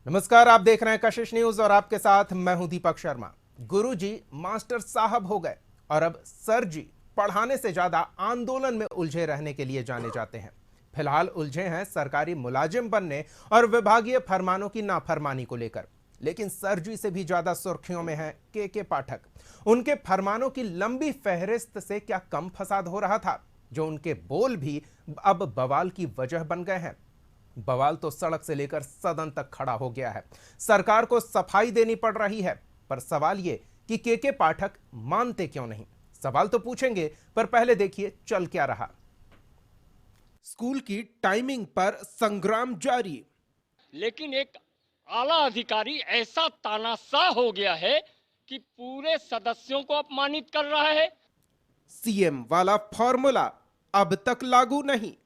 नमस्कार, आप देख रहे हैं कशिश न्यूज और आपके साथ मैं हूं दीपक शर्मा। गुरुजी मास्टर साहब हो गए और अब सर जी पढ़ाने से ज्यादा आंदोलन में उलझे रहने के लिए जाने जाते हैं। फिलहाल उलझे हैं सरकारी मुलाजिम बनने और विभागीय फरमानों की नाफरमानी को लेकर। लेकिन सर जी से भी ज्यादा सुर्खियों में है के पाठक। उनके फरमानों की लंबी फहरिस्त से क्या कम फसाद हो रहा था, जो उनके बोल भी अब बवाल की वजह बन गए हैं। बवाल तो सड़क से लेकर सदन तक खड़ा हो गया है। सरकार को सफाई देनी पड़ रही है, पर सवाल यह कि के पाठक मानते क्यों नहीं। सवाल तो पूछेंगे, पर पहले देखिए चल क्या रहा। स्कूल की टाइमिंग पर संग्राम जारी। लेकिन एक आला अधिकारी ऐसा तानाशाह हो गया है कि पूरे सदस्यों को अपमानित कर रहा है। सीएम वाला फॉर्मूला अब तक लागू नहीं।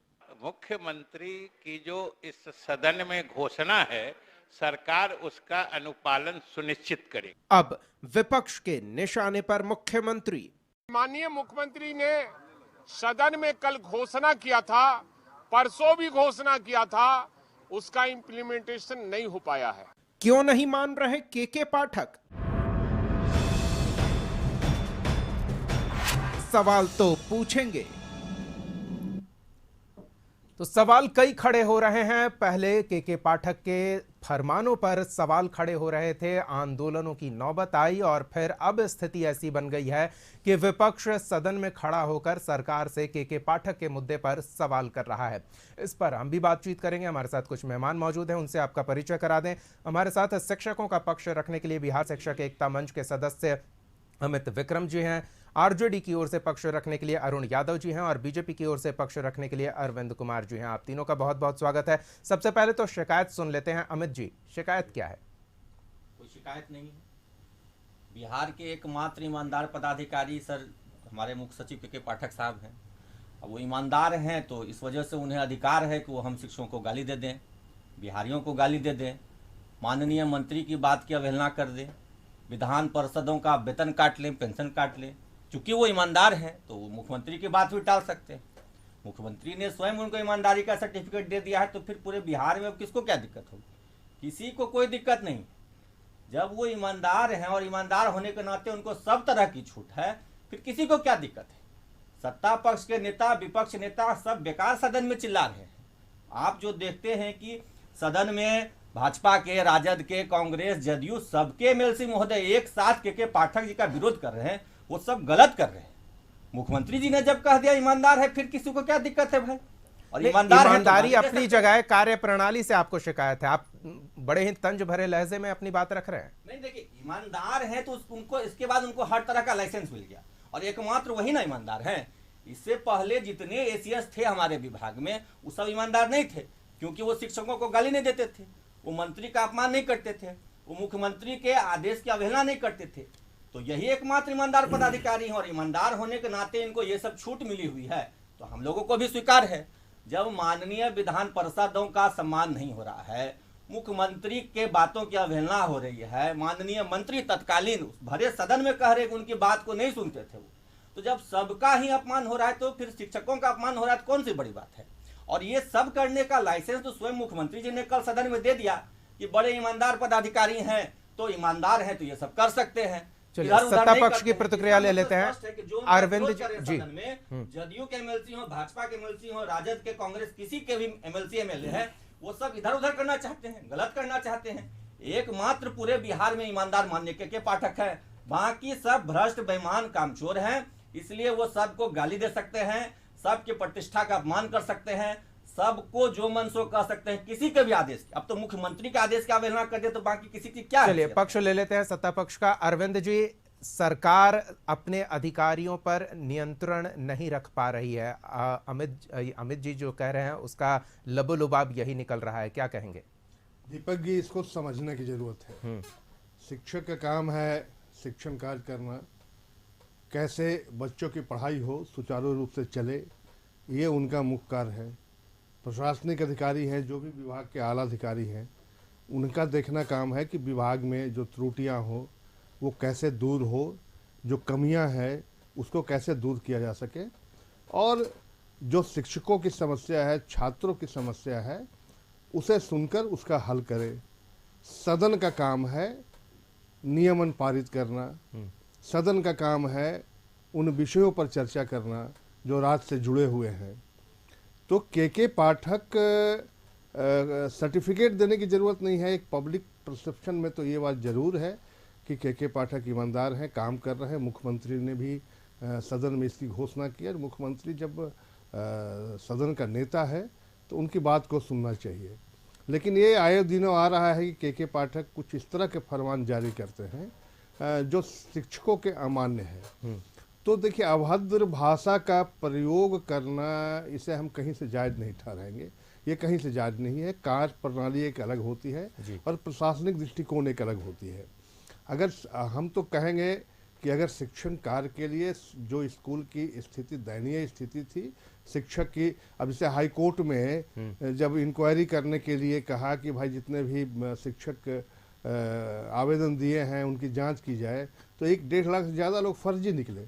मुख्यमंत्री की जो इस सदन में घोषणा है, सरकार उसका अनुपालन सुनिश्चित करे। अब विपक्ष के निशाने पर मुख्यमंत्री। माननीय मुख्यमंत्री ने सदन में कल घोषणा किया था, परसों भी घोषणा किया था, उसका इंप्लीमेंटेशन नहीं हो पाया है। क्यों नहीं मान रहे के पाठक? सवाल तो पूछेंगे। तो सवाल कई खड़े हो रहे हैं। पहले के पाठक के फरमानों पर सवाल खड़े हो रहे थे, आंदोलनों की नौबत आई और फिर अब स्थिति ऐसी बन गई है कि विपक्ष सदन में खड़ा होकर सरकार से के पाठक के मुद्दे पर सवाल कर रहा है। इस पर हम भी बातचीत करेंगे। हमारे साथ कुछ मेहमान मौजूद हैं, उनसे आपका परिचय करा दें। हमारे साथ शिक्षकों का पक्ष रखने के लिए बिहार शिक्षक एकता मंच के सदस्य अमित विक्रम जी हैं, आरजेडी की ओर से पक्ष रखने के लिए अरुण यादव जी हैं और बीजेपी की ओर से पक्ष रखने के लिए अरविंद कुमार जी हैं। आप तीनों का बहुत बहुत स्वागत है। सबसे पहले तो शिकायत सुन लेते हैं। अमित जी, शिकायत क्या है? कोई शिकायत नहीं है। बिहार के एकमात्र ईमानदार पदाधिकारी सर हमारे मुख्य सचिव के पाठक साहब हैं। अब वो ईमानदार हैं तो इस वजह से उन्हें अधिकार है कि वो हम शिक्षकों को गाली दे दें, बिहारियों को गाली दे दें, माननीय मंत्री की बात की अवहेलना कर दें, विधान पार्षदों का वेतन काट लें, पेंशन काट लें। चूंकि वो ईमानदार हैं तो वो मुख्यमंत्री की बात भी टाल सकते हैं। मुख्यमंत्री ने स्वयं उनको ईमानदारी का सर्टिफिकेट दे दिया है, तो फिर पूरे बिहार में अब किसको क्या दिक्कत होगी? किसी को कोई दिक्कत नहीं। जब वो ईमानदार हैं और ईमानदार होने के नाते उनको सब तरह की छूट है, फिर किसी को क्या दिक्कत है? सत्ता पक्ष के नेता, विपक्ष नेता सब बेकार सदन में चिल्ला रहे हैं। आप जो देखते हैं कि सदन में भाजपा के, राजद के, कांग्रेस, जदयू सबके एमएलसी महोदय एक साथ के पाठक जी का विरोध कर रहे हैं, वो सब गलत कर रहे हैं। मुख्यमंत्री जी ने जब कह दिया ईमानदार है, फिर किसी को क्या दिक्कत है भाई? और ईमानदारी अपनी जगह, कार्य प्रणाली से आपको शिकायत है। आप बड़े ही तंज भरे लहजे में अपनी बात रख रहे हैं। नहीं, देखिए, ईमानदार है तो उनको इसके बाद उनको हर तरह का लाइसेंस मिल गया और एकमात्र वही ना ईमानदार है। इससे पहले जितने एसीएस थे हमारे विभाग में, वो सब ईमानदार नहीं थे, क्योंकि वो शिक्षकों को गाली नहीं देते थे, वो मंत्री का अपमान नहीं करते थे, वो मुख्यमंत्री के आदेश की अवहेलना नहीं करते थे। तो यही एकमात्र ईमानदार पदाधिकारी हैं और ईमानदार होने के नाते इनको ये सब छूट मिली हुई है, तो हम लोगों को भी स्वीकार है। जब माननीय विधान पार्षदों का सम्मान नहीं हो रहा है, मुख्यमंत्री के बातों की अवहेलना हो रही है, माननीय मंत्री तत्कालीन भरे सदन में कह रहे कि उनकी बात को नहीं सुनते थे वो, तो जब सबका ही अपमान हो रहा है तो फिर शिक्षकों का अपमान हो रहा है तो कौन सी बड़ी बात है? और ये सब करने का लाइसेंस तो स्वयं मुख्यमंत्री जी ने कल सदन में दे दिया कि बड़े ईमानदार पदाधिकारी हैं तो ईमानदार हैं तो ये सब कर सकते हैं। चलिए, सत्ता पक्ष की प्रतिक्रिया ले लेते हैं। अरविंद जी, जदयू के एमएलसी हो, भाजपा के एमएलसी हो, राजद के, कांग्रेस, किसी के भी एमएलसी एमएलए है, वो सब इधर उधर करना चाहते हैं, गलत करना चाहते हैं। एकमात्र पूरे बिहार में ईमानदार माननीय के पाठक है, बाकी सब भ्रष्ट, बेईमान, कामचोर हैं। इसलिए वो सबको गाली दे सकते हैं, सबकी प्रतिष्ठा का अपमान कर सकते हैं, सबको जो मन सो कह सकते हैं, किसी के भी आदेश। अब तो मुख्यमंत्री के आदेश की अवहेलना कर दे तो बाकी किसी की क्या? चलिए, पक्ष ले लेते हैं सत्ता पक्ष का। अरविंद जी, सरकार अपने अधिकारियों पर नियंत्रण नहीं रख पा रही है। अमित जी जो कह रहे हैं उसका लबोलुबाब यही निकल रहा है, क्या कहेंगे? दीपक जी, इसको समझने की जरूरत है। शिक्षक का काम है शिक्षण कार्य करना, कैसे बच्चों की पढ़ाई हो, सुचारू रूप से चले, ये उनका मुख्य कार्य है। प्रशासनिक अधिकारी हैं, जो भी विभाग के आला अधिकारी हैं, उनका देखना काम है कि विभाग में जो त्रुटियां हो वो कैसे दूर हो, जो कमियां हैं उसको कैसे दूर किया जा सके, और जो शिक्षकों की समस्या है, छात्रों की समस्या है, उसे सुनकर उसका हल करे। सदन का काम है नियमन पारित करना, सदन का काम है उन विषयों पर चर्चा करना जो राज्य से जुड़े हुए हैं। तो के पाठक सर्टिफिकेट देने की ज़रूरत नहीं है। एक पब्लिक परसेप्शन में तो ये बात ज़रूर है कि के पाठक ईमानदार हैं, काम कर रहे हैं। मुख्यमंत्री ने भी सदन में इसकी घोषणा की और मुख्यमंत्री जब सदन का नेता है तो उनकी बात को सुनना चाहिए। लेकिन ये आए दिनों आ रहा है कि के पाठक कुछ इस तरह के फरमान जारी करते हैं जो शिक्षकों के अमान्य है। तो देखिए, अभद्र भाषा का प्रयोग करना, इसे हम कहीं से जायज़ नहीं ठहराएंगे। ये कहीं से जायज़ नहीं है। कार्य प्रणाली एक अलग होती है और प्रशासनिक दृष्टिकोण एक अलग होती है। अगर हम तो कहेंगे कि अगर शिक्षण कार्य के लिए जो स्कूल की स्थिति, दयनीय स्थिति थी शिक्षक की, अब जैसे हाई कोर्ट में जब इंक्वायरी करने के लिए कहा कि भाई जितने भी शिक्षक आवेदन दिए हैं उनकी जांच की जाए, तो 1-1.5 लाख से ज़्यादा लोग फर्जी निकले।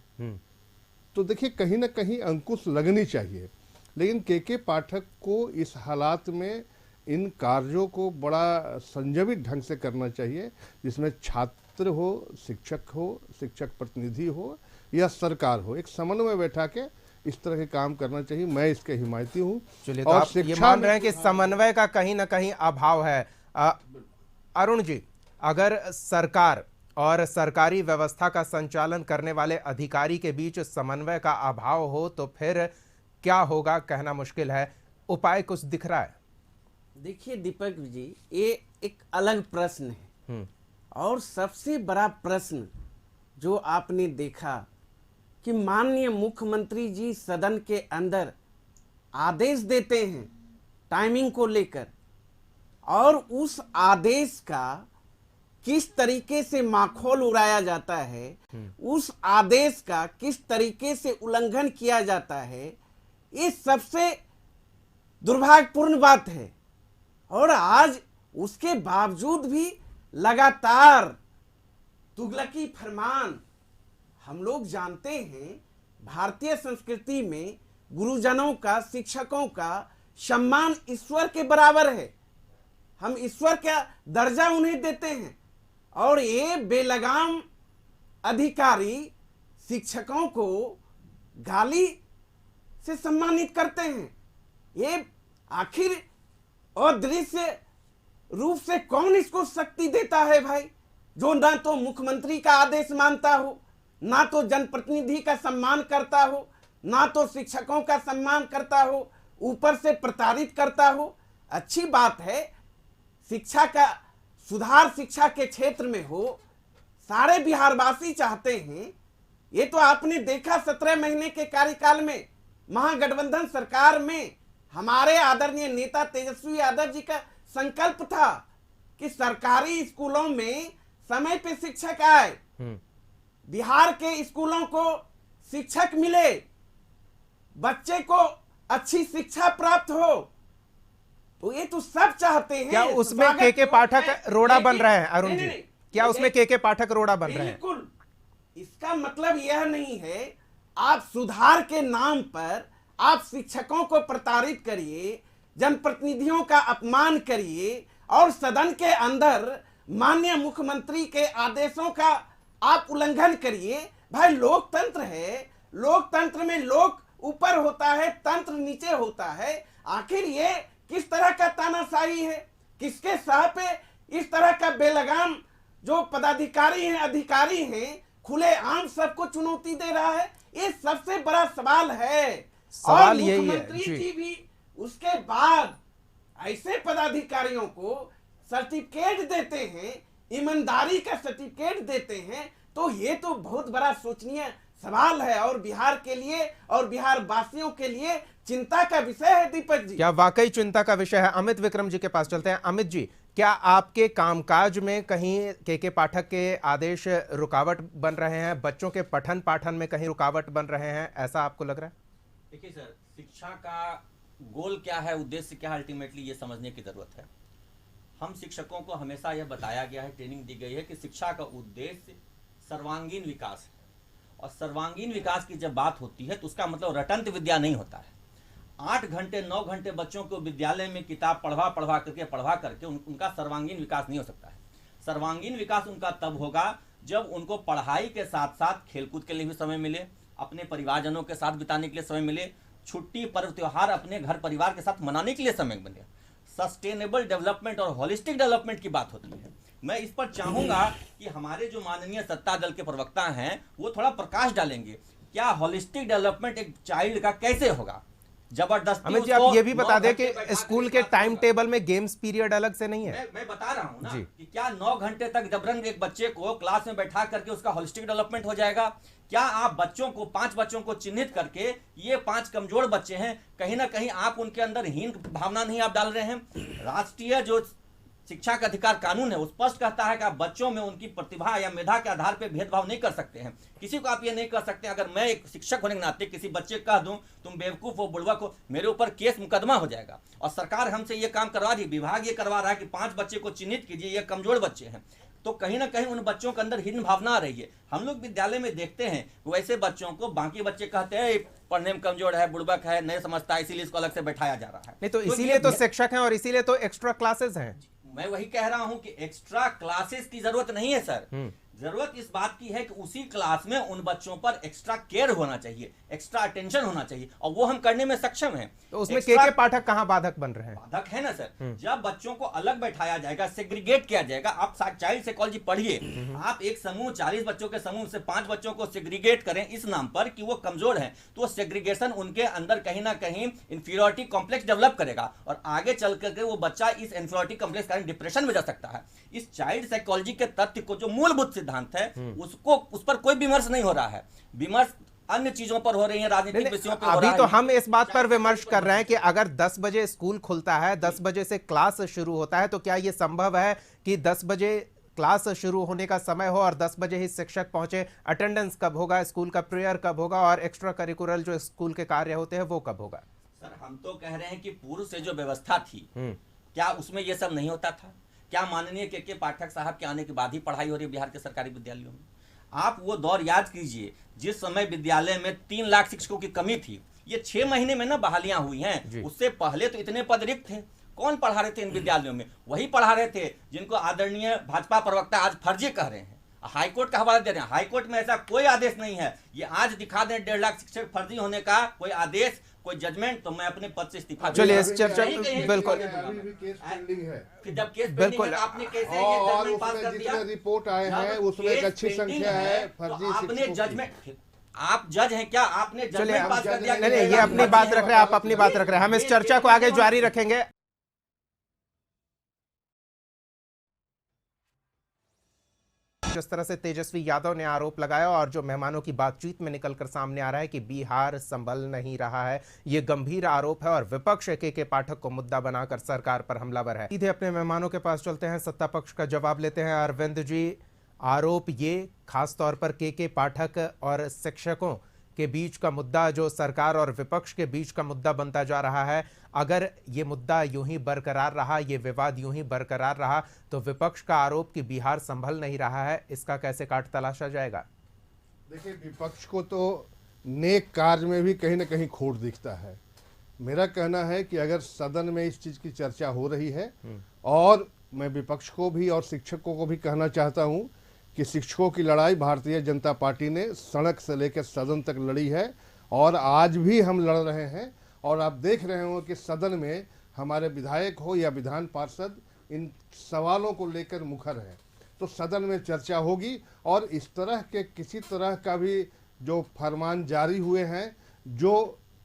तो देखिए, कहीं ना कहीं अंकुश लगनी चाहिए। लेकिन के पाठक को इस हालात में इन कार्यों को बड़ा संयमित ढंग से करना चाहिए, जिसमें छात्र हो, शिक्षक प्रतिनिधि हो या सरकार हो, एक समन्वय बैठा के इस तरह के काम करना चाहिए। मैं इसके हिमायती हूँ। चलिए, तो आप ये मान रहे हैं कि समन्वय का कहीं ना कहीं अभाव है। अरुण जी, अगर सरकार और सरकारी व्यवस्था का संचालन करने वाले अधिकारी के बीच समन्वय का अभाव हो तो फिर क्या होगा, कहना मुश्किल है। उपाय कुछ दिख रहा है? देखिए दीपक जी, ये एक अलग प्रश्न है और सबसे बड़ा प्रश्न जो आपने देखा कि माननीय मुख्यमंत्री जी सदन के अंदर आदेश देते हैं टाइमिंग को लेकर, और उस आदेश का किस तरीके से माखौल उड़ाया जाता है, उस आदेश का किस तरीके से उल्लंघन किया जाता है, ये सबसे दुर्भाग्यपूर्ण बात है। और आज उसके बावजूद भी लगातार तुगलकी फरमान, हम लोग जानते हैं भारतीय संस्कृति में गुरुजनों का, शिक्षकों का सम्मान ईश्वर के बराबर है। हम ईश्वर का दर्जा उन्हें देते हैं और ये बेलगाम अधिकारी शिक्षकों को गाली से सम्मानित करते हैं। ये आखिर अदृश्य रूप से कौन इसको शक्ति देता है भाई, जो ना तो मुख्यमंत्री का आदेश मानता हो, ना तो जनप्रतिनिधि का सम्मान करता हो, ना तो शिक्षकों का सम्मान करता हो, ऊपर से प्रताड़ित करता हो। अच्छी बात है, शिक्षा का सुधार शिक्षा के क्षेत्र में हो, सारे बिहारवासी चाहते हैं। ये तो आपने देखा 17 महीने के कार्यकाल में महागठबंधन सरकार में हमारे आदरणीय नेता तेजस्वी यादव जी का संकल्प था कि सरकारी स्कूलों में समय पे शिक्षक आए, बिहार के स्कूलों को शिक्षक मिले, बच्चे को अच्छी शिक्षा प्राप्त हो। तो ये तो सब चाहते हैं। क्या उसमें के पाठक रोड़ा बन रहे हैं अरुण जी? क्या उसमें के पाठक रोड़ा बन रहे हैं? बिल्कुल। इसका मतलब यह नहीं है आप सुधार के नाम पर आप शिक्षकों को प्रताड़ित करिए, जनप्रतिनिधियों का अपमान करिए और सदन के अंदर माननीय मुख्यमंत्री के आदेशों का आप उल्लंघन करिए। भाई लोकतंत्र है, लोकतंत्र में लोक ऊपर होता है, तंत्र नीचे होता है। आखिर ये किस तरह का तानाशाही है? किसके सह पे इस तरह का बेलगाम जो पदाधिकारी हैं, अधिकारी हैं, खुलेआम सबको चुनौती दे रहा है? ये सबसे बड़ा सवाल है। सवाल और यही है मुख्यमंत्री जी भी उसके बाद ऐसे पदाधिकारियों को सर्टिफिकेट देते हैं, ईमानदारी का सर्टिफिकेट देते हैं, तो ये तो बहुत बड़ा सोचनीय सवाल है और बिहार के लिए और बिहार वासियों के लिए चिंता का विषय है। दीपक जी, क्या वाकई चिंता का विषय है? अमित विक्रम जी के पास चलते हैं। अमित जी, क्या आपके कामकाज में कहीं के पाठक के आदेश रुकावट बन रहे हैं? बच्चों के पठन पाठन में कहीं रुकावट बन रहे हैं, ऐसा आपको लग रहा है? देखिए सर, शिक्षा का गोल क्या है, उद्देश्य क्या है, अल्टीमेटली ये समझने की जरूरत है। हम शिक्षकों को हमेशा यह बताया गया है, ट्रेनिंग दी गई है कि शिक्षा का उद्देश्य सर्वांगीण विकास है। और सर्वांगीण विकास की जब बात होती है तो उसका मतलब रटंत विद्या नहीं होता है। 8 घंटे 9 घंटे बच्चों को विद्यालय में किताब पढ़वा करके उनका सर्वांगीण विकास नहीं हो सकता है। सर्वांगीण विकास उनका तब होगा जब उनको पढ़ाई के साथ साथ खेलकूद के लिए भी समय मिले, अपने परिवारजनों के साथ बिताने के लिए समय मिले, छुट्टी पर्व त्योहार अपने घर परिवार के साथ मनाने के लिए समय मिले। सस्टेनेबल डेवलपमेंट और होलिस्टिक डेवलपमेंट की बात होती है। मैं इस पर चाहूंगा कि हमारे जो माननीय सत्ता दल के प्रवक्ता हैं वो थोड़ा प्रकाश डालेंगे, क्या होलिस्टिक डेवलपमेंट एक चाइल्ड का कैसे होगा। जबरदस्ती अमित जी, आप ये भी बता दें कि स्कूल के टाइम टेबल में गेम्स पीरियड अलग से नहीं है। मैं बता रहा हूं ना कि क्या 9 घंटे तक जबरन एक बच्चे को क्लास में बैठा करके उसका होलिस्टिक डेवलपमेंट हो जाएगा? क्या आप बच्चों को 5 बच्चों को चिन्हित करके ये 5 कमजोर बच्चे हैं, कहीं ना कहीं आप उनके अंदर हीन भावना नहीं आप डाल रहे हैं? राष्ट्रीय जो शिक्षा का अधिकार कानून है वो स्पष्ट कहता है कि आप बच्चों में उनकी प्रतिभा या मेधा के आधार पर भेदभाव नहीं कर सकते हैं। किसी को आप ये नहीं कर सकते। अगर मैं एक शिक्षक होने के नाते किसी बच्चे को कह दूं तुम बेवकूफ हो, बुड़बक हो, मेरे ऊपर केस मुकदमा हो जाएगा। और सरकार हमसे ये काम करवा रही, विभाग ये करवा रहा है कि 5 बच्चे को चिन्हित कीजिए, ये कमजोर बच्चे हैं। तो कहीं ना कहीं उन बच्चों के अंदर हीन भावना आ रही है। हम लोग विद्यालय में देखते हैं वैसे बच्चों को बाकी बच्चे कहते हैं पढ़ने में कमजोर है, बुड़बक है, नहीं समझता, इसीलिए इसको अलग से बैठाया जा रहा है। नहीं तो इसीलिए तो शिक्षक हैं और इसीलिए तो एक्स्ट्रा क्लासेस हैं। मैं वही कह रहा हूं कि एक्स्ट्रा क्लासेस की जरूरत नहीं है सर। जरूरत इस बात की है कि उसी क्लास में उन बच्चों पर एक्स्ट्रा केयर होना चाहिए, एक्स्ट्रा अटेंशन होना चाहिए, और वो हम करने में सक्षम हैं। तो उसमें के पाठक कहां बाधक बन रहे हैं? बाधक है ना सर। जब बच्चों को अलग बैठाया जाएगा, सेग्रीगेट किया जाएगा। आप चाइल्ड साइकोलॉजी पढ़िए, आप एक समूह 40 बच्चों के समूह से 5 बच्चों को सेग्रीगेट करें इस नाम पर कि वो कमजोर हैं, तो सेग्रीगेशन उनके अंदर कहीं ना कहीं इंफीरियरिटी कॉम्प्लेक्स डेवलप करेगा और आगे चल करके वो बच्चा इस इंफीरियरिटी कॉम्प्लेक्स कारण डिप्रेशन में जा सकता है। इस चाइल्ड साइकोलॉजी के तथ्य को जो मूलभूत सिद्धांत है उस पर कोई विमर्श नहीं हो रहा है। विमर्श अन्य चीजों पर हो रही है, राजनीतिक विषयों पर हो रहा है। अभी तो हम इस बात पर विमर्श कर रहे हैं कि अगर 10 बजे स्कूल खुलता है, 10 बजे से क्लास शुरू होता है, तो क्या यह संभव है कि 10 बजे क्लास शुरू होने का समय हो और 10 बजे ही शिक्षक पहुंचे? अटेंडेंस कब होगा, स्कूल का प्रेयर कब होगा और एक्स्ट्रा करिकुलर जो स्कूल के कार्य होते हैं वो कब होगा? सर हम तो कह रहे हैं कि पूर्व से जो व्यवस्था थी क्या उसमें यह सब नहीं होता था? क्या माननीय के पाठक साहब के आने के बाद ही पढ़ाई हो रही है बिहार के सरकारी विद्यालयों में? आप वो दौर याद कीजिए जिस समय विद्यालय में 3 लाख शिक्षकों की कमी थी। ये 6 महीने में ना बहालियां हुई हैं। उससे पहले तो इतने पद रिक्त थे। कौन पढ़ा रहे थे इन विद्यालयों में? वही पढ़ा रहे थे जिनको आदरणीय भाजपा प्रवक्ता आज फर्जी कह रहे हैं, हाईकोर्ट का हवाला दे रहे हैं। हाईकोर्ट में ऐसा कोई आदेश नहीं है। ये आज दिखा दें 1.5 लाख शिक्षक फर्जी होने का कोई आदेश, कोई जजमेंट, तो मैं अपने पद से इस्तीफा। चलिए इस चर्चा बिल्कुल जब केस बिल्कुल आपने कैसे और उसमें जितने रिपोर्ट आए हैं उसमें एक अच्छी संख्या है फर्जी आपने जजमेंट, आप जज हैं क्या? आपने जजमेंट पास कर दिया। नहीं, ये अपनी बात रख रहे हैं, आप अपनी बात रख रहे हैं। हम इस चर्चा को आगे जारी रखेंगे। जिस तरह से तेजस्वी यादव ने आरोप लगाया और जो मेहमानों की बातचीत में निकलकर सामने आ रहा है कि बिहार संभल नहीं रहा है, ये गंभीर आरोप है और विपक्ष के पाठक को मुद्दा बनाकर सरकार पर हमलावर है। सीधे अपने मेहमानों के पास चलते हैं, सत्ता पक्ष का जवाब लेते हैं। अरविंद जी, आरोप ये खासतौर पर के पाठक और शिक्षकों के बीच का मुद्दा जो सरकार और विपक्ष के बीच का मुद्दा बनता जा रहा है, अगर ये मुद्दा यूं ही बरकरार रहा, ये विवाद यूं ही बरकरार रहा, तो विपक्ष का आरोप कि बिहार संभल नहीं रहा है, इसका कैसे काट तलाशा जाएगा? देखिए, विपक्ष को तो नेक कार्य में भी कहीं ना कहीं खोट दिखता है। मेरा कहना है कि अगर सदन में इस चीज़ की चर्चा हो रही है, और मैं विपक्ष को भी और शिक्षकों को भी कहना चाहता हूं कि शिक्षकों की लड़ाई भारतीय जनता पार्टी ने सड़क से लेकर सदन तक लड़ी है और आज भी हम लड़ रहे हैं। और आप देख रहे हो कि सदन में हमारे विधायक हो या विधान पार्षद इन सवालों को लेकर मुखर हैं। तो सदन में चर्चा होगी और इस तरह के किसी तरह का भी जो फरमान जारी हुए हैं जो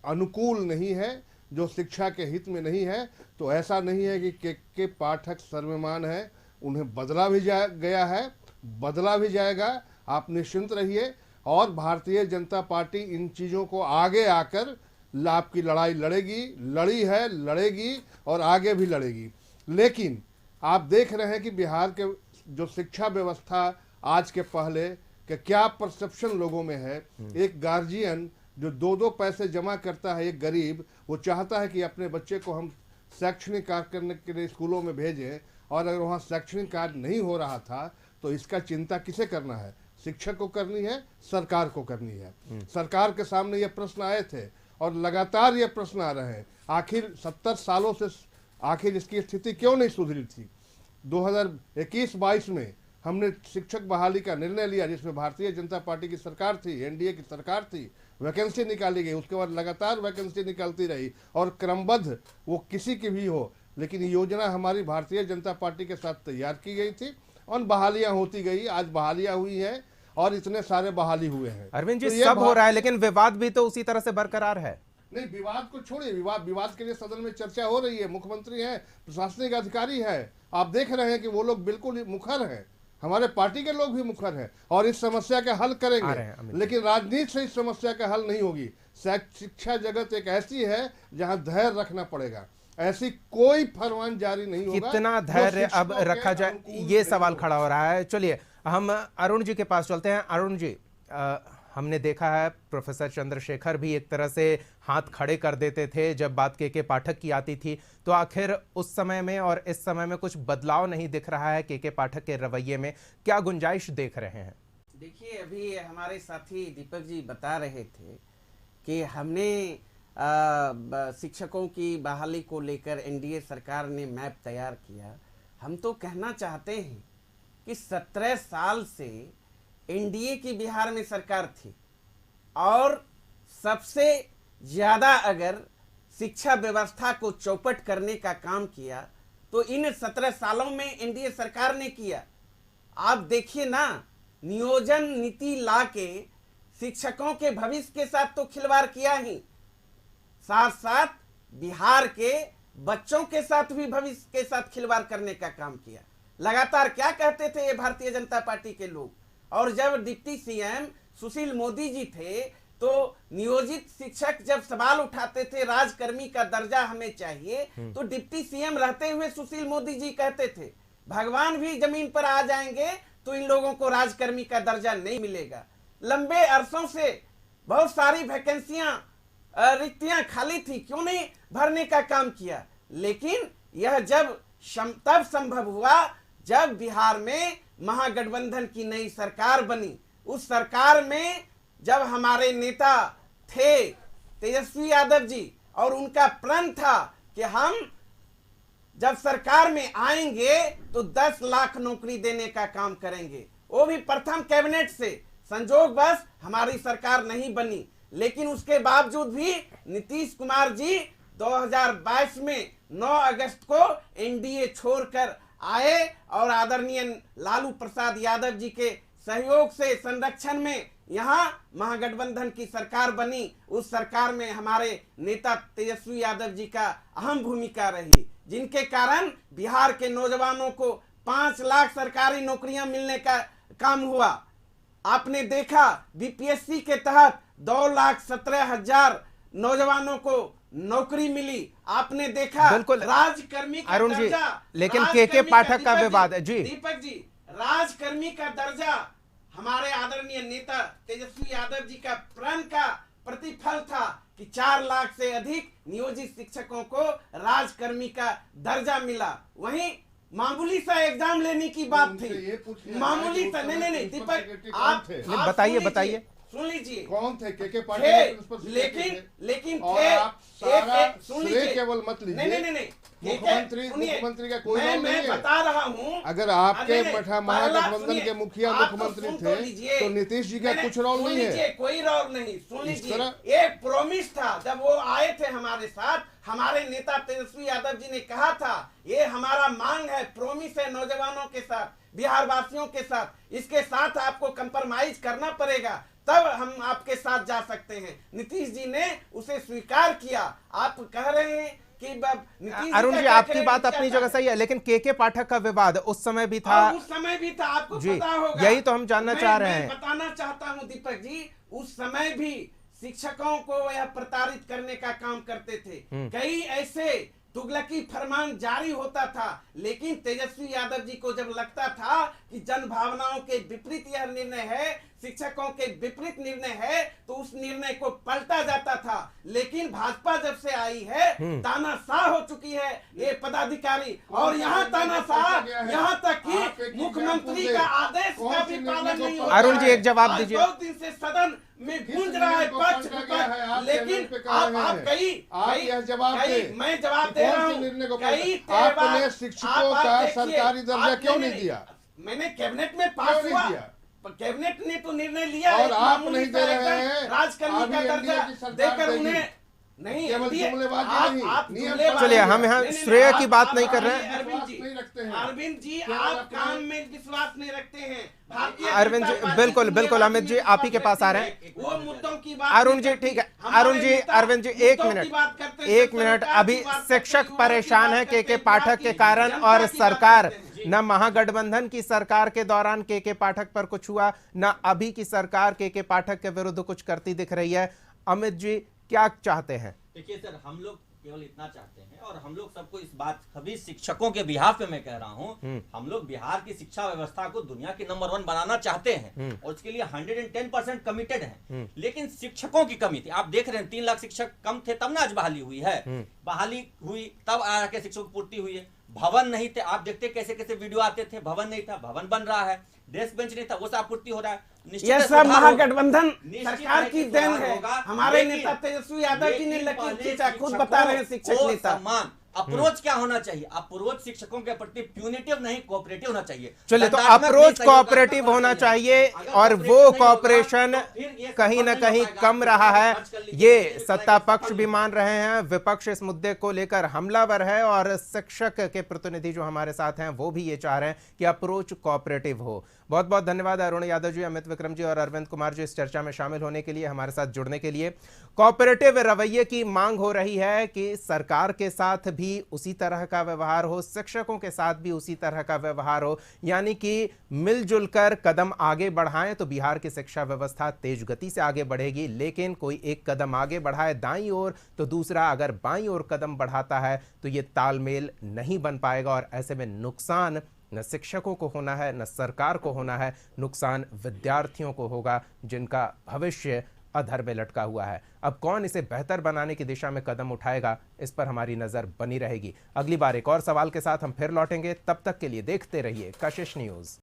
अनुकूल नहीं है, जो शिक्षा के हित में नहीं है, तो ऐसा नहीं है कि के पाठक सर्वमान है, उन्हें बदला भी गया है, बदला भी जाएगा। आप निश्चिंत रहिए। और भारतीय जनता पार्टी इन चीज़ों को आगे आकर लाभ की लड़ाई लड़ेगी, लड़ी है, लड़ेगी और आगे भी लड़ेगी। लेकिन आप देख रहे हैं कि बिहार के जो शिक्षा व्यवस्था आज के पहले के क्या परसेप्शन लोगों में है। एक गार्जियन जो 2-2 पैसे जमा करता है, एक गरीब, वो चाहता है कि अपने बच्चे को हम शैक्षणिक कार्य करने के लिए स्कूलों में भेजें, और अगर वहाँ शैक्षणिक कार्य नहीं हो रहा था तो इसका चिंता किसे करना है? शिक्षक को करनी है, सरकार को करनी है। सरकार के सामने ये प्रश्न आए थे और लगातार ये प्रश्न आ रहे हैं, आखिर 70 सालों से आखिर इसकी स्थिति क्यों नहीं सुधरी थी। 2021-22 में हमने शिक्षक बहाली का निर्णय लिया, जिसमें भारतीय जनता पार्टी की सरकार थी, एनडीए की सरकार थी, वैकेंसी निकाली गई, उसके बाद लगातार वैकेंसी निकलती रही और क्रमबद्ध वो किसी की भी हो, लेकिन योजना हमारी भारतीय जनता पार्टी के साथ तैयार की गई थी और बहालियां होती गई। आज बहालियां हुई हैं और इतने सारे बहाली हुए हैं। अरविंद जी, तो सब हो रहा है, लेकिन विवाद भी तो उसी तरह से बरकरार है। नहीं, विवाद को छोड़िए, विवाद के लिए सदन में चर्चा हो रही है, मुख्यमंत्री हैं, प्रशासनिक अधिकारी है, आप देख रहे हैं कि वो लोग बिल्कुल मुखर हैं, हमारे पार्टी के लोग भी मुखर हैं और इस समस्या का हल करेंगे, लेकिन राजनीति से इस समस्या का हल नहीं होगी। शिक्षा जगत एक ऐसी है जहां धैर्य रखना पड़ेगा, ऐसी कोई फरमान जारी नहीं होगा। कितना धैर्य अब रखा जाए, ये सवाल खड़ा हो रहा है। चलिए हम अरुण जी के पास चलते हैं। अरुण जी, हमने देखा है प्रोफेसर चंद्रशेखर भी एक तरह से हाथ खड़े कर देते थे जब बात के पाठक की आती थी, तो आखिर उस समय में और इस समय में कुछ बदलाव नहीं दिख रहा है के पाठक के रवैये में, क्या गुंजाइश देख रहे हैं? देखिए, अभी हमारे साथी दीपक जी बता रहे थे कि हमने शिक्षकों की बहाली को लेकर एनडीए सरकार ने मैप तैयार किया। हम तो कहना चाहते हैं कि 17 साल से एनडीए की बिहार में सरकार थी और सबसे ज्यादा अगर शिक्षा व्यवस्था को चौपट करने का काम किया तो इन 17 सालों में एनडीए सरकार ने किया। आप देखिए ना, नियोजन नीति ला के शिक्षकों के भविष्य के साथ तो खिलवाड़ किया ही, साथ साथ बिहार के बच्चों के साथ भी भविष्य के साथ खिलवाड़ करने का काम किया। लगातार क्या कहते थे ये भारतीय जनता पार्टी के लोग, और जब डिप्टी सीएम सुशील मोदी जी थे तो नियोजित शिक्षक जब सवाल उठाते थे राजकर्मी का दर्जा हमें चाहिए, तो डिप्टी सीएम रहते हुए सुशील मोदी जी कहते थे भगवान भी जमीन पर आ जाएंगे तो इन लोगों को राजकर्मी का दर्जा नहीं मिलेगा। लंबे अरसों से बहुत सारी वैकेंसियां रिक्तियां खाली थी, क्यों नहीं भरने का काम किया। लेकिन यह जब तब संभव हुआ जब बिहार में महागठबंधन की नई सरकार बनी। उस सरकार में जब हमारे नेता थे तेजस्वी यादव जी और उनका प्रण था कि हम जब सरकार में आएंगे तो 10 लाख नौकरी देने का काम करेंगे, वो भी प्रथम कैबिनेट से। संजोगवश हमारी सरकार नहीं बनी, लेकिन उसके बावजूद भी नीतीश कुमार जी 2022 में 9 अगस्त को एनडीए छोड़कर आए और आदरणीय लालू प्रसाद यादव जी के सहयोग से संरक्षण में यहाँ महागठबंधन की सरकार बनी। उस सरकार में हमारे नेता तेजस्वी यादव जी का अहम भूमिका रही, जिनके कारण बिहार के नौजवानों को 5 लाख सरकारी नौकरियां मिलने का काम हुआ। आपने देखा बीपीएससी के तहत 2,17,000 नौजवानों को नौकरी मिली। आपने देखा बिल्कुल राजकर्मी का अरुण जी, दर्जा, लेकिन के पाठक का विवाद है जी। दीपक जी, राजकर्मी का दर्जा हमारे आदरणीय नेता तेजस्वी यादव जी का प्रण का प्रतिफल था कि 4 लाख से अधिक नियोजित शिक्षकों को राजकर्मी का दर्जा मिला। वहीं मामूली सा एग्जाम लेने की बात थी, मामूली सा। नहीं दीपक, आप बताइए सुन लीजिए, कौन थे के पाठक, लेकिन और थे, आप सारा सुन श्रेय लीजिए, केवल मत लीजिए। नहीं मुख्यमंत्री का कोई नाम नहीं है। बता रहा हूँ, अगर आपके महागठबंधन के मुखिया मुख्यमंत्री थे तो नीतीश जी का कुछ रोल नहीं है। कोई रोल नहीं। सुन लीजिए, एक प्रोमिस था जब वो आए थे हमारे साथ, हमारे नेता तेजस्वी यादव जी ने कहा था ये हमारा मांग है, प्रोमिस है नौजवानों के साथ, बिहार वासियों के साथ, इसके साथ आपको कंप्रोमाइज करना पड़ेगा, तब हम आपके साथ जा सकते हैं। नीतीश जी ने उसे स्वीकार किया। आप कह रहे हैं कि अरुण जी, आपकी बात अपनी जगह सही है, लेकिन के पाठक का विवाद उस समय भी था, आपको पता होगा। यही तो हम जानना चाह रहे हैं। बताना चाहता हूं दीपक जी, उस समय भी शिक्षकों को यह प्रताड़ित करने का काम करते थे। कई ऐसे तुगलकी फरमान जारी होता था, लेकिन तेजस्वी यादव जी को जब लगता था कि जन भावनाओं के विपरीत यह निर्णय है, शिक्षकों के विपरीत निर्णय है, तो उस निर्णय को पलटा जाता था। लेकिन भाजपा जब से आई है, तानाशाह हो चुकी है ये पदाधिकारी, और यहाँ तानाशाह यहाँ तक कि मुख्यमंत्री का आदेश का भी पालन नहीं होता। अरुण जी, एक जवाब दीजिए। 2 दिन से सदन में किस गूंज रहा है निर्णय को पक्ष काटा गया है? आप लेकिन चैनल पे कह रहे आप हैं। कई आप यह जवाब दें। मैं जवाब कि दे कौन रहा से हूँ निर्णय को कई काटा? आपने तेरे शिक्षकों आप का देखिए, सरकारी दर्जा आप क्यों नहीं नहीं दिया? मैंने कैबिनेट में पास नहीं हुआ, दिया? कैबिनेट ने तो निर्णय लिया और एक आप मामूली नहीं दे सा रहे एकदम हैं। राजकर्मी अभी का एनडीए दर्जा की सरकार देकर देगी। उन्हें नहीं केवल दिए। जुमलेबाजी नहीं, आप नियम जुमलेबाजी- चलिए, हम यहाँ नहीं, नहीं, श्रेय की आप- बात आप नहीं कर रहे हमारे हैं। अरविंद जी, नहीं रखते हैं। अरविंद जी क्या आप रखते काम हैं? में विश्वास नहीं रखते हैं। भारतीय अरविंद जी, जनता पार्टी बिल्कुल, बिल्कुल, दुनियावादी अमित जी, में आप ही के पास आ रहे हैं। विश्वास रखती है। वो मुद्दों की बात अरुण नहीं जी, करती। ठीक है। हमारे अरुण जी, नेता अरविंद जी, एक मुद्दों की मिनट, बात करते हैं, एक मिनट। सरकार की अभी बात करते हैं, शिक्षक युवाओं की परेशान बात है करते के हैं, पाठक बिहार के की कारण, जनता और की बात सरकार करते हैं। न महागठबंधन की सरकार के दौरान के पाठक पर कुछ हुआ, न अभी की सरकार के पाठक के विरुद्ध कुछ करती दिख रही है। अमित जी, क्या चाहते हैं? देखिए सर, हम लोग केवल इतना चाहते हैं, और हम लोग सबको इस बात, सभी शिक्षकों के बिहाफ पे मैं कह रहा हूँ, हम लोग बिहार की शिक्षा व्यवस्था को दुनिया की नंबर 1 बनाना चाहते हैं और उसके लिए 110% कमिटेड हैं। लेकिन शिक्षकों की कमी थी। आप देख रहे हैं 3 लाख शिक्षक कम थे, तब ना आज बहाली हुई है। बहाली हुई तब आके शिक्षकों की पूर्ति हुई है। भवन नहीं थे, आप देखते कैसे कैसे वीडियो आते थे, भवन नहीं था, भवन बन रहा है। डेस्क बेंच नहीं था, वो सब पूर्ति हो रहा है। निश्चित यह है सब सुधार होगा। महागठबंधन निश्चित सरकार है की कि देन सुधार है। होगा, हमारे लेकिन- नेता तेजस्वी यादव जी ने लेकिन लकीर पहले खींचा, खुद शिक्षकों बता रहे हैं शिक्षक को नेता। सम्मान, अप्रोच क्या होना चाहिए? अप्रोच शिक्षकों के प्रति प्यूनिटिव नहीं, कोऑपरेटिव होना चाहिए। चलिए, तो दंडात्मक अप्रोच नहीं, सहयोग कोऑपरेटिव का होना चाहिए, अगर और cooperative वो नहीं होगा, कोऑपरेशन तो फिर ये कहीं ना संभव कहीं नहीं हो पाएगा। कम रहा है। खर्च कर लीजिए, ये किसी भी सत्ता तरह का पक्ष फल भी नहीं। मान रहे हैं, विपक्ष इस मुद्दे को लेकर हमलावर है, और शिक्षक के प्रतिनिधि जो हमारे साथ हैं वो भी ये चाह रहे हैं कि अप्रोच कोऑपरेटिव हो। बहुत बहुत धन्यवाद अरुण यादव जी, अमित विक्रम जी और अरविंद कुमार जी, इस चर्चा में शामिल होने के लिए, हमारे साथ जुड़ने के लिए। कोऑपरेटिव रवैये की मांग हो रही है कि सरकार के साथ भी उसी तरह का व्यवहार हो, शिक्षकों के साथ भी उसी तरह का व्यवहार हो, यानी कि मिलजुल कर कदम आगे बढ़ाएं तो बिहार की शिक्षा व्यवस्था तेज गति से आगे बढ़ेगी। लेकिन कोई एक कदम आगे बढ़ाए दाईं ओर तो दूसरा अगर बाईं ओर कदम बढ़ाता है तो ये तालमेल नहीं बन पाएगा, और ऐसे में नुकसान न शिक्षकों को होना है, न सरकार को होना है, नुकसान विद्यार्थियों को होगा जिनका भविष्य अधर में लटका हुआ है। अब कौन इसे बेहतर बनाने की दिशा में कदम उठाएगा, इस पर हमारी नजर बनी रहेगी। अगली बार एक और सवाल के साथ हम फिर लौटेंगे, तब तक के लिए देखते रहिए कशिश न्यूज।